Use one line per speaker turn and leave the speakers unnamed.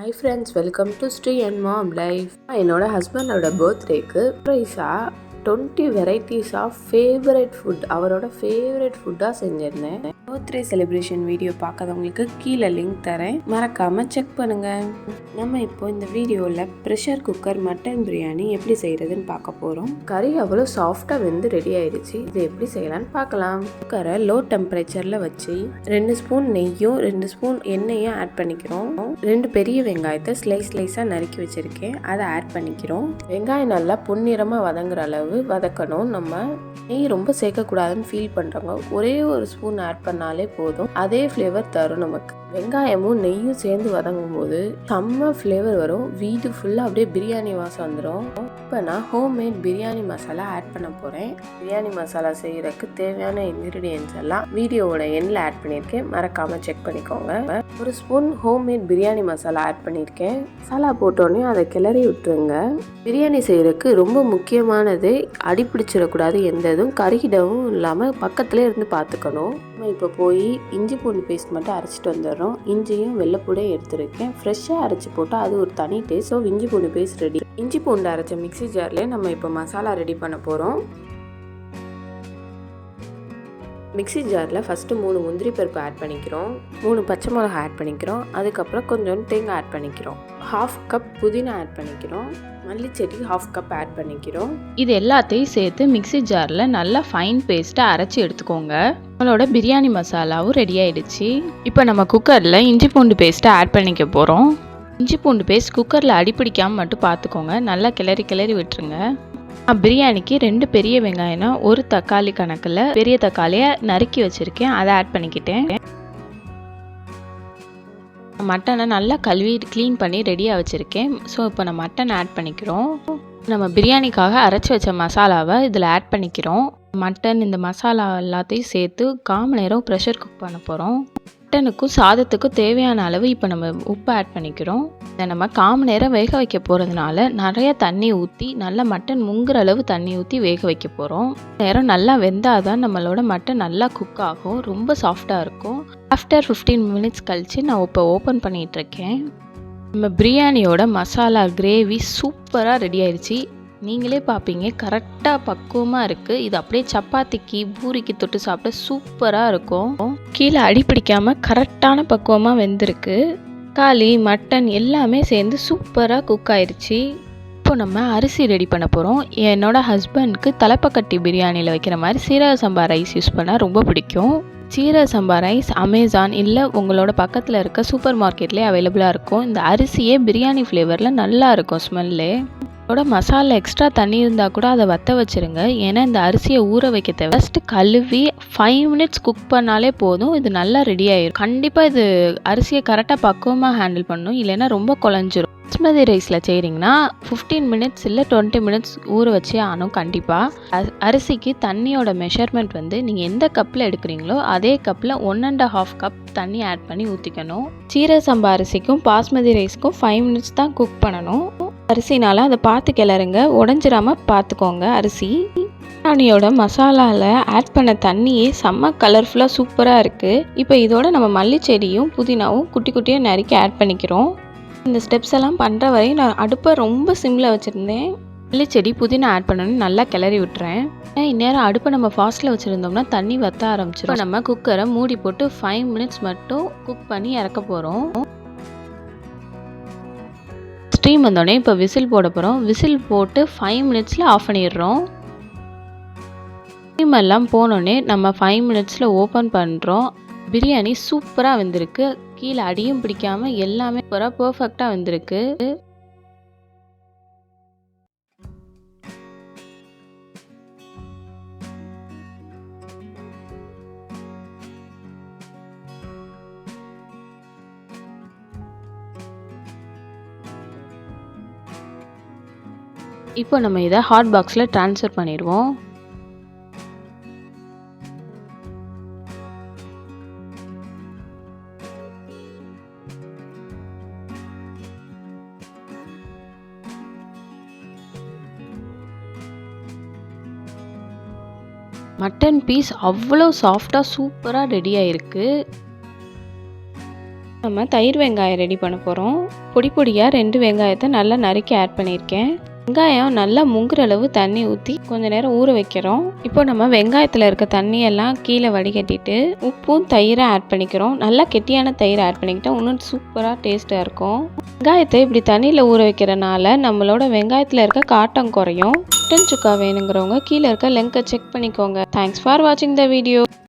Hi friends, welcome to Stay and Mom Life. என்னோட ஹஸ்பண்டோட பர்த்டேக்கு ப்ரைஸாக 20 வெரைட்டிஸ் ஆஃப் ஃபேவரட் ஃபுட் அவரோட ஃபேவரட் ஃபுட்டாக செஞ்சிருந்தேன். பர்த்டே செலிப்ரேஷன் வீடியோ பார்க்காதவங்களுக்கு கீழே லிங்க் தரேன், மறக்காமல் செக் பண்ணுங்கள். நம்ம இப்போ இந்த வீடியோவில் ப்ரெஷர் குக்கர் மட்டன் பிரியாணி எப்படி செய்கிறதுன்னு பார்க்க போகிறோம். கறி அவ்வளோ சாஃப்டாக வெந்து ரெடி ஆயிடுச்சு. இது எப்படி செய்யலான்னு பார்க்கலாம். குக்கரை லோ டெம்பரேச்சரில் வச்சு 2 ஸ்பூன் நெய்யும் 2 ஸ்பூன் எண்ணெயும் ஆட் பண்ணிக்கிறோம். 2 பெரிய வெங்காயத்தை ஸ்லைஸாக நறுக்கி வச்சுருக்கேன், அதை ஆட் பண்ணிக்கிறோம். வெங்காயம் நல்லா பொன்னிறமாக வதங்குற அளவு வதக்கணும். நம்ம நெய் ரொம்ப சேர்க்கக்கூடாதுன்னு ஃபீல் பண்ணுறவங்க ஒரே ஒரு ஸ்பூன் ஆட் பண்ணாலே போதும், அதே ஃப்ளேவர் தரும் நமக்கு. வெங்காயமும் நெய்யும் சேர்ந்து வதங்கும் போது செம்ம ஃப்ளேவர் வரும், வீடு ஃபுல்லாக அப்படியே பிரியாணி வாசம் வந்துடும். இப்போ நான் ஹோம்மேட் பிரியாணி மசாலா ஆட் பண்ண போகிறேன். பிரியாணி மசாலா செய்கிறதுக்கு தேவையான இன்க்ரீடியன்ஸ் எல்லாம் வீடியோவோட எண்ணில் ஆட் பண்ணியிருக்கேன், மறக்காமல் செக் பண்ணிக்கோங்க. 1 spoon homemade biryani masala add பண்ணியிருக்கேன். மசாலா போட்டோடனே அதை கிளறி விட்டுருங்க. பிரியாணி செய்கிறதுக்கு ரொம்ப முக்கியமானது அடிப்பிடிச்சிடக்கூடாது, எந்த இதுவும் கருகிடவும் இல்லாமல் பக்கத்துலேயே இருந்து பார்த்துக்கணும். நம்ம இப்போ போய் இஞ்சி பூண்டு பேஸ்ட் மட்டும் அரைச்சிட்டு வந்துடுறோம். இஞ்சியும் வெள்ளைப்பூடையும் எடுத்துருக்கேன், ஃப்ரெஷ்ஷாக அரைச்சி போட்டால் அது ஒரு தனி டேஸ்ட். ஸோ இஞ்சி பூண்டு பேஸ்ட் ரெடி. இஞ்சி பூண்டு அரைச்ச மிக்ஸி ஜார்லேயே நம்ம இப்போ மசாலா ரெடி பண்ண போகிறோம். மிக்ஸி ஜாரில் ஃபஸ்ட்டு 3 முந்திரி பருப்பு ஆட் பண்ணிக்கிறோம், 3 பச்சை மிளகா ஆட் பண்ணிக்கிறோம், அதுக்கப்புறம் கொஞ்சம் தேங்காய் ஆட் பண்ணிக்கிறோம், 1/2 கப் புதினா ஆட் பண்ணிக்கிறோம், மல்லிச்செடி 1/2 கப் ஆட் பண்ணிக்கிறோம்.
இது எல்லாத்தையும் சேர்த்து மிக்ஸி ஜாரில் நல்லா ஃபைன் பேஸ்ட்டாக அரைச்சி எடுத்துக்கோங்க. நம்மளோட பிரியாணி மசாலாவும் ரெடி ஆகிடுச்சு. இப்போ நம்ம குக்கரில் இஞ்சி பூண்டு பேஸ்ட்டை ஆட் பண்ணிக்க போகிறோம். இஞ்சி பூண்டு பேஸ்ட் குக்கரில் அடிப்பிடிக்காமல் மட்டும் பார்த்துக்கோங்க, நல்லா கிளறி விட்டுருங்க. பிரியாணிக்கு 2 பெரிய வெங்காயம்னா 1 தக்காளி கணக்கில் பெரிய தக்காளியை நறுக்கி வச்சுருக்கேன், அதை ஆட் பண்ணிக்கிட்டேன். மட்டனை நல்லா கழுவி க்ளீன் பண்ணி ரெடியாக வச்சுருக்கேன். ஸோ இப்போ நான் மட்டன் ஆட் பண்ணிக்கிறோம். நம்ம பிரியாணிக்காக அரைச்சி வச்ச மசாலாவை இதில் ஆட் பண்ணிக்கிறோம். மட்டன் இந்த மசாலா எல்லாத்தையும் சேர்த்து 1/4 மணி நேரம் ப்ரெஷர் குக் பண்ண போகிறோம். மட்டனுக்கும் சாதத்துக்கும் தேவையான அளவு இப்போ நம்ம உப்பு ஆட் பண்ணிக்கிறோம். இதை நம்ம 1/4 மணி நேரம் வேக வைக்க போகிறதுனால நிறைய தண்ணி ஊற்றி நல்லா மட்டன் முங்குற அளவு தண்ணி ஊற்றி வேக வைக்க போகிறோம். நேரம் நல்லா வெந்தால் தான் நம்மளோட மட்டன் நல்லா குக் ஆகும், ரொம்ப சாஃப்டாக இருக்கும். ஆஃப்டர் 15 மினிட்ஸ் கழித்து நான் இப்போ ஓப்பன் பண்ணிகிட்ருக்கேன். நம்ம பிரியாணியோட மசாலா கிரேவி சூப்பராக ரெடி ஆயிடுச்சு. நீங்களே பார்ப்பீங்க, கரெக்டாக பக்குவமாக இருக்குது. இது அப்படியே சப்பாத்திக்கு பூரிக்கு தொட்டு சாப்பிட சூப்பராக இருக்கும். கீழே அடிப்பிடிக்காமல் கரெக்டான பக்குவமாக வெந்திருக்கு. தக்காளி மட்டன் எல்லாமே சேர்ந்து சூப்பராக குக் ஆயிடுச்சு. இப்போ நம்ம அரிசி ரெடி பண்ண போகிறோம். என்னோடய ஹஸ்பண்டுக்கு தலைப்பக்கட்டி பிரியாணியில் வைக்கிற மாதிரி சீரக சம்பா ரைஸ் யூஸ் பண்ணால் ரொம்ப பிடிக்கும். சீரக சம்பா ரைஸ் அமேசான் இல்லை உங்களோட பக்கத்தில் இருக்க சூப்பர் மார்க்கெட்லேயே அவைலபிளாக இருக்கும். இந்த அரிசியே பிரியாணி ஃப்ளேவரில் நல்லா இருக்கும் ஸ்மெல்லே. இதோட மசாலா எக்ஸ்ட்ரா தண்ணி இருந்தால் கூட அதை வற்ற வச்சுருங்க, ஏன்னா இந்த அரிசியை ஊற வைக்க தேவை. ஃபஸ்ட்டு கழுவி 5 மினிட்ஸ் குக் பண்ணாலே போதும், இது நல்லா ரெடி ஆயிடும். கண்டிப்பாக இது அரிசியை கரெக்டாக பக்குவமாக ஹேண்டில் பண்ணணும், இல்லைன்னா ரொம்ப குழஞ்சிரும். பாஸ்மதி ரைஸில் செய்கிறீங்கன்னா 15 மினிட்ஸ் இல்லை 20 மினிட்ஸ் ஊற வச்சே ஆனும். கண்டிப்பாக அரிசிக்கு தண்ணியோட மெஷர்மெண்ட் வந்து நீங்கள் எந்த கப்பில் எடுக்கிறீங்களோ அதே கப்பில் 1.5 கப் தண்ணி ஆட் பண்ணி ஊற்றிக்கணும். சீரக சம்பா அரிசிக்கும் பாஸ்மதி ரைஸ்க்கும் 5 மினிட்ஸ் தான் குக் பண்ணணும். அரிசினால அதை பார்த்து கிளறுங்க, உடஞ்சிராமல் பார்த்துக்கோங்க. அரிசி பிரியாணியோட மசாலாவில் ஆட் பண்ண தண்ணியே செம்ம கலர்ஃபுல்லாக சூப்பராக இருக்குது. இப்போ இதோட நம்ம மல்லிச்செடியும் புதினாவும் குட்டி குட்டியாக நறுக்கி ஆட் பண்ணிக்கிறோம். இந்த ஸ்டெப்ஸ் எல்லாம் பண்ணுற வரை நான் அடுப்பை ரொம்ப சிம்மில் வச்சுருந்தேன். மல்லிச்செடி புதினா ஆட் பண்ணணும்னு நல்லா கிளறி விட்டுறேன். இந்நேரம் அடுப்பை நம்ம ஃபாஸ்ட்டில் வச்சுருந்தோம்னா தண்ணி வற்ற ஆரம்பிச்சிடும். நம்ம குக்கரை மூடி போட்டு 5 மினிட்ஸ் மட்டும் குக் பண்ணி இறக்க போகிறோம். ஸ்டீம் வந்தோடனே இப்போ விசில் போட போகிறோம். விசில் போட்டு 5 மினிட்ஸில் ஆஃப் பண்ணிடுறோம். ஸ்டீம் எல்லாம் போனோடனே நம்ம 5 மினிட்ஸில் ஓப்பன் பண்ணுறோம். பிரியாணி சூப்பராக வெந்திருக்கு, கீழே அடியும் பிடிக்காமல் எல்லாமே சூப்பராக பர்ஃபெக்டாக வெந்திருக்கு. இப்போ நம்ம இதை ஹாட் பாக்ஸில் ட்ரான்ஸ்ஃபர் பண்ணிடுவோம். மட்டன் பீஸ் அவ்வளோ சாஃப்டாக சூப்பராக ரெடி ஆகிருக்கு. நம்ம தயிர் வெங்காயம் ரெடி பண்ண போகிறோம். பொடி பொடியாக 2 வெங்காயத்தை நல்லா நறுக்கி ஆட் பண்ணியிருக்கேன். வெங்காயம் நல்லா முங்குற அளவு தண்ணி ஊற்றி கொஞ்ச நேரம் ஊற வைக்கிறோம். இப்போ நம்ம வெங்காயத்தில் இருக்க தண்ணியெல்லாம் கீழே வடிகட்டிட்டு உப்பும் தயிரை ஆட் பண்ணிக்கிறோம். நல்லா கெட்டியான தயிரை ஆட் பண்ணிக்கிட்டால் இன்னும் சூப்பராக டேஸ்ட்டாக இருக்கும். வெங்காயத்தை இப்படி தண்ணியில் ஊற வைக்கிறனால நம்மளோட வெங்காயத்தில் இருக்க காட்டம் குறையும். மட்டன் சுக்கா வேணுங்கிறவங்க கீழே இருக்க லிங்கை செக் பண்ணிக்கோங்க. தேங்க்ஸ் ஃபார் வாட்சிங் த வீடியோ.